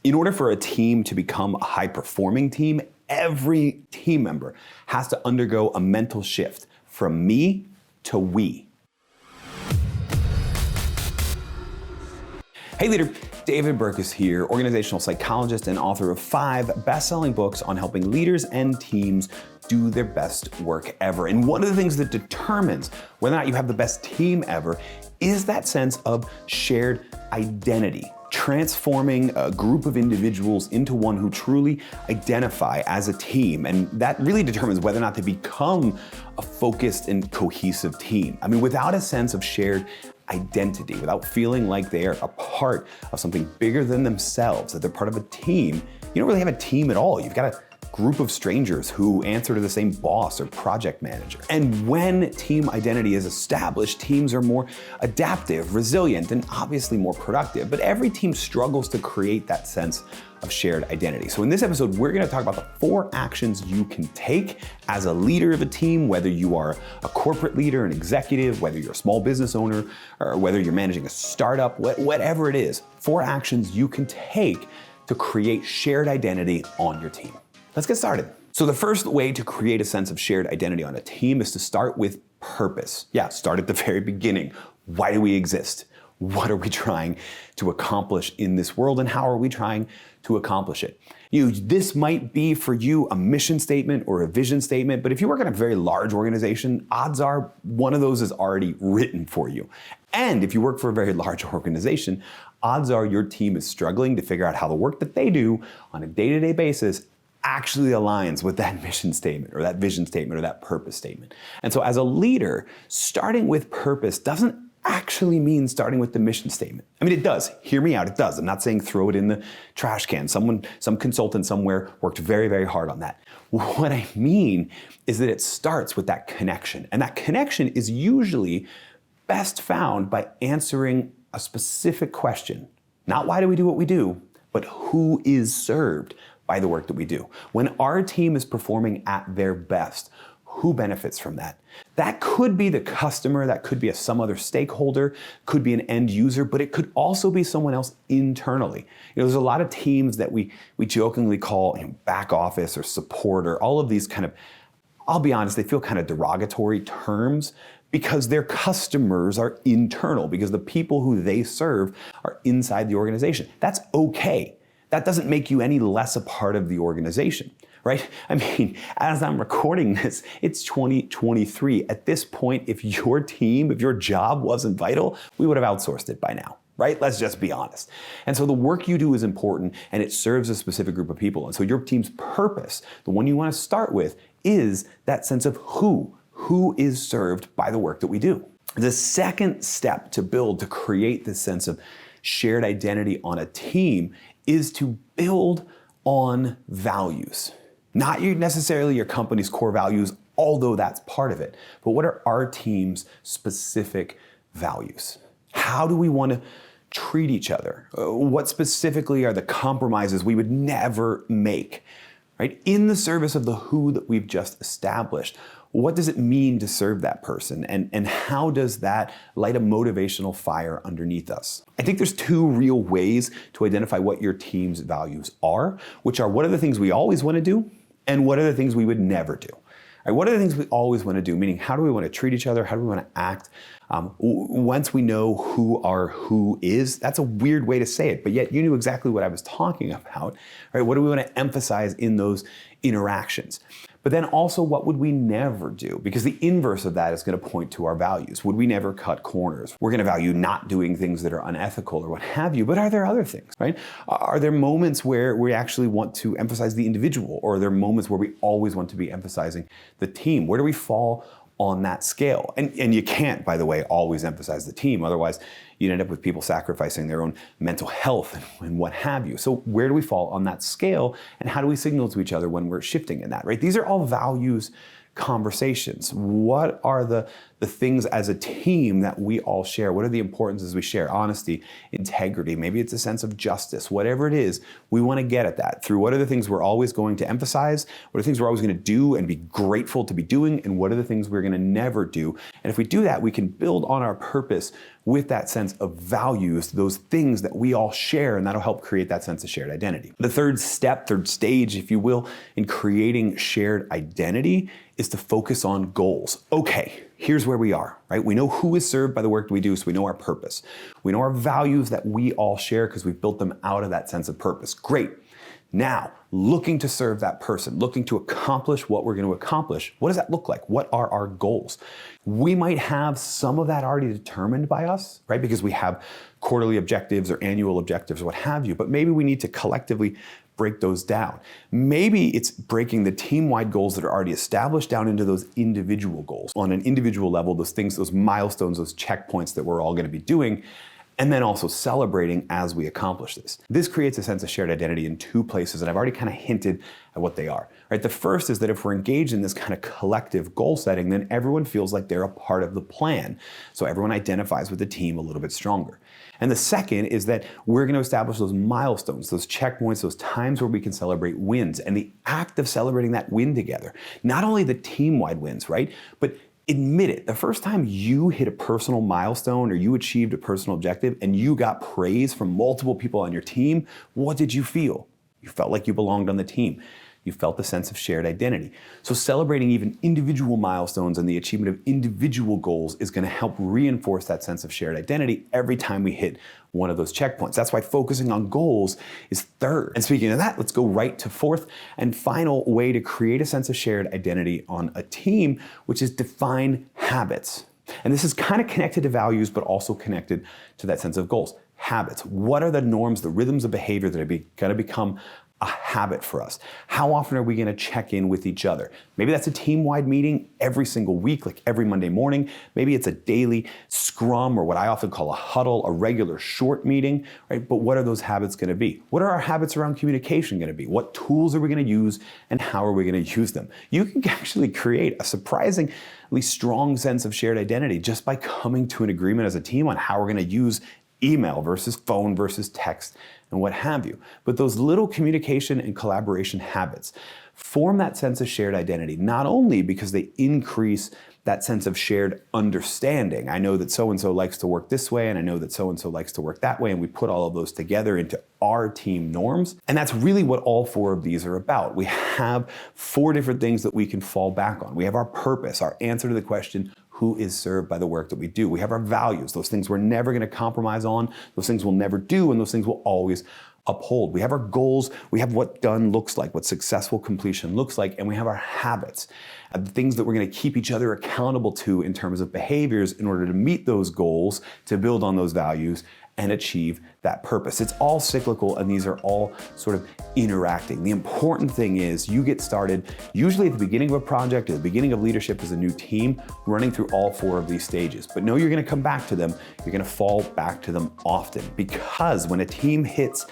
In order for a team to become a high-performing team, every team member has to undergo a mental shift from me to we. Hey leader, David Burkus here, organizational psychologist and author of 5 best-selling books on helping leaders and teams do their best work ever. And one of the things that determines whether or not you have the best team ever is that sense of shared identity, transforming a group of individuals into one who truly identify as a team. And that really determines whether or not they become a focused and cohesive team. I mean, without a sense of shared identity, without feeling like they are a part of something bigger than themselves, that they're part of a team, you don't really have a team at all. You've got a group of strangers who answer to the same boss or project manager. And when team identity is established, teams are more adaptive, resilient, and obviously more productive. But every team struggles to create that sense of shared identity. So in this episode, we're gonna talk about the 4 actions you can take as a leader of a team, whether you are a corporate leader, an executive, whether you're a small business owner, or whether you're managing a startup, whatever it is, 4 actions you can take to create shared identity on your team. Let's get started. So the first way to create a sense of shared identity on a team is to start with purpose. Yeah, start at the very beginning. Why do we exist? What are we trying to accomplish in this world, and how are we trying to accomplish it? This might be for you a mission statement or a vision statement, but if you work in a very large organization, odds are one of those is already written for you. And if you work for a very large organization, odds are your team is struggling to figure out how the work that they do on a day-to-day basis actually aligns with that mission statement or that vision statement or that purpose statement. And so as a leader, starting with purpose doesn't actually mean starting with the mission statement. I mean, it does. Hear me out, it does. I'm not saying throw it in the trash can. Some consultant somewhere worked very, very hard on that. What I mean is that it starts with that connection. And that connection is usually best found by answering a specific question. Not why do we do what we do, but who is served by the work that we do. When our team is performing at their best, who benefits from that? That could be the customer, that could be some other stakeholder, could be an end user, but it could also be someone else internally. There's a lot of teams that we jokingly call back office or support or all of these kind of, I'll be honest, they feel kind of derogatory terms because their customers are internal, because the people who they serve are inside the organization. That's okay. That doesn't make you any less a part of the organization, right? I mean, as I'm recording this, it's 2023. At this point, if your job wasn't vital, we would have outsourced it by now, right? Let's just be honest. And so the work you do is important and it serves a specific group of people. And so your team's purpose, the one you want to start with, is that sense of who is served by the work that we do. The second step to create this sense of shared identity on a team is to build on values. Not necessarily your company's core values, although that's part of it, but what are our team's specific values? How do we want to treat each other? What specifically are the compromises we would never make, right? In the service of the who that we've just established, what does it mean to serve that person? And how does that light a motivational fire underneath us? I think there's 2 real ways to identify what your team's values are, which are what are the things we always want to do and what are the things we would never do. Right, what are the things we always want to do? Meaning, how do we want to treat each other? How do we want to act? Once we know who our who is, that's a weird way to say it, but yet you knew exactly what I was talking about. Right? What do we want to emphasize in those interactions? But then also, what would we never do? Because the inverse of that is going to point to our values. Would we never cut corners? We're going to value not doing things that are unethical or what have you, but are there other things, right? Are there moments where we actually want to emphasize the individual, or are there moments where we always want to be emphasizing the team? Where do we fall on that scale? And you can't, by the way, always emphasize the team. Otherwise, you'd end up with people sacrificing their own mental health and what have you. So where do we fall on that scale, and how do we signal to each other when we're shifting in that, right? These are all values conversations. What are the the things as a team that we all share? What are the importances we share? Honesty, integrity, maybe it's a sense of justice, whatever it is, we want to get at that through what are the things we're always going to emphasize, what are the things we're always going to do and be grateful to be doing, and what are the things we're going to never do. And if we do that, we can build on our purpose with that sense of values, those things that we all share, and that'll help create that sense of shared identity. The third step, third stage, if you will, in creating shared identity is to focus on goals. Okay, here's where we are, right? We know who is served by the work that we do, so we know our purpose. We know our values that we all share because we've built them out of that sense of purpose. Great. Now, looking to serve that person, looking to accomplish what we're going to accomplish, what does that look like? What are our goals? We might have some of that already determined by us, right? Because we have quarterly objectives or annual objectives or what have you, but maybe we need to collectively break those down. Maybe it's breaking the team-wide goals that are already established down into those individual goals. On an individual level, those things, those milestones, those checkpoints that we're all going to be doing, and then also celebrating as we accomplish this. This creates a sense of shared identity in two places, and I've already kind of hinted at what they are. Right? The first is that if we're engaged in this kind of collective goal setting, then everyone feels like they're a part of the plan. So everyone identifies with the team a little bit stronger. And the second is that we're going to establish those milestones, those checkpoints, those times where we can celebrate wins. And the act of celebrating that win together, not only the team-wide wins, right? But admit it, the first time you hit a personal milestone or you achieved a personal objective and you got praise from multiple people on your team, what did you feel? You felt like you belonged on the team. You felt the sense of shared identity. So celebrating even individual milestones and the achievement of individual goals is going to help reinforce that sense of shared identity every time we hit one of those checkpoints. That's why focusing on goals is third. And speaking of that, let's go right to fourth and final way to create a sense of shared identity on a team, which is define habits. And this is kind of connected to values, but also connected to that sense of goals. Habits. What are the norms, the rhythms of behavior that are going to become a habit for us? How often are we going to check in with each other? Maybe that's a team-wide meeting every single week, like every Monday morning. Maybe it's a daily scrum or what I often call a huddle, a regular short meeting, right? But what are those habits going to be? What are our habits around communication going to be? What tools are we going to use and how are we going to use them? You can actually create a surprisingly strong sense of shared identity just by coming to an agreement as a team on how we're going to use email versus phone versus text and what have you. But those little communication and collaboration habits form that sense of shared identity, not only because they increase that sense of shared understanding. I know that so-and-so likes to work this way, and I know that so-and-so likes to work that way, and we put all of those together into our team norms. And that's really what all four of these are about. We have four different things that we can fall back on. We have our purpose, our answer to the question, who is served by the work that we do. We have our values, those things we're never going to compromise on, those things we'll never do, and those things we'll always uphold. We have our goals, we have what done looks like, what successful completion looks like, and we have our habits, the things that we're going to keep each other accountable to in terms of behaviors in order to meet those goals, to build on those values, and achieve that purpose. It's all cyclical, and these are all sort of interacting. The important thing is you get started usually at the beginning of a project, at the beginning of leadership as a new team, running through all four of these stages. But know you're going to come back to them. You're going to fall back to them often, because when a team hits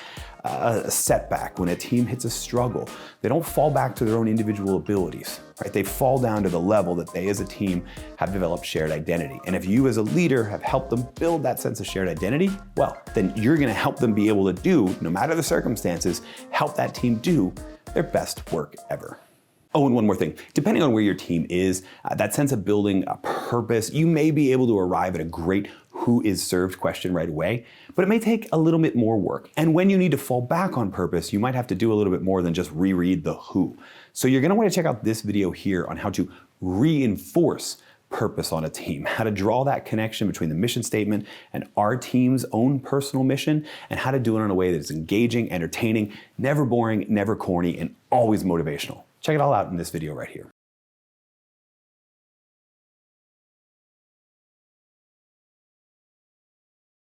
a setback, when a team hits a struggle, they don't fall back to their own individual abilities, right? They fall down to the level that they as a team have developed shared identity. And if you as a leader have helped them build that sense of shared identity, well, then you're going to help them be able to do, no matter the circumstances, help that team do their best work ever. Oh, and one more thing. Depending on where your team is, that sense of building a purpose, you may be able to arrive at a great who is served question right away, but it may take a little bit more work. And when you need to fall back on purpose, you might have to do a little bit more than just reread the who. So you're going to want to check out this video here on how to reinforce purpose on a team, how to draw that connection between the mission statement and our team's own personal mission, and how to do it in a way that is engaging, entertaining, never boring, never corny, and always motivational. Check it all out in this video right here.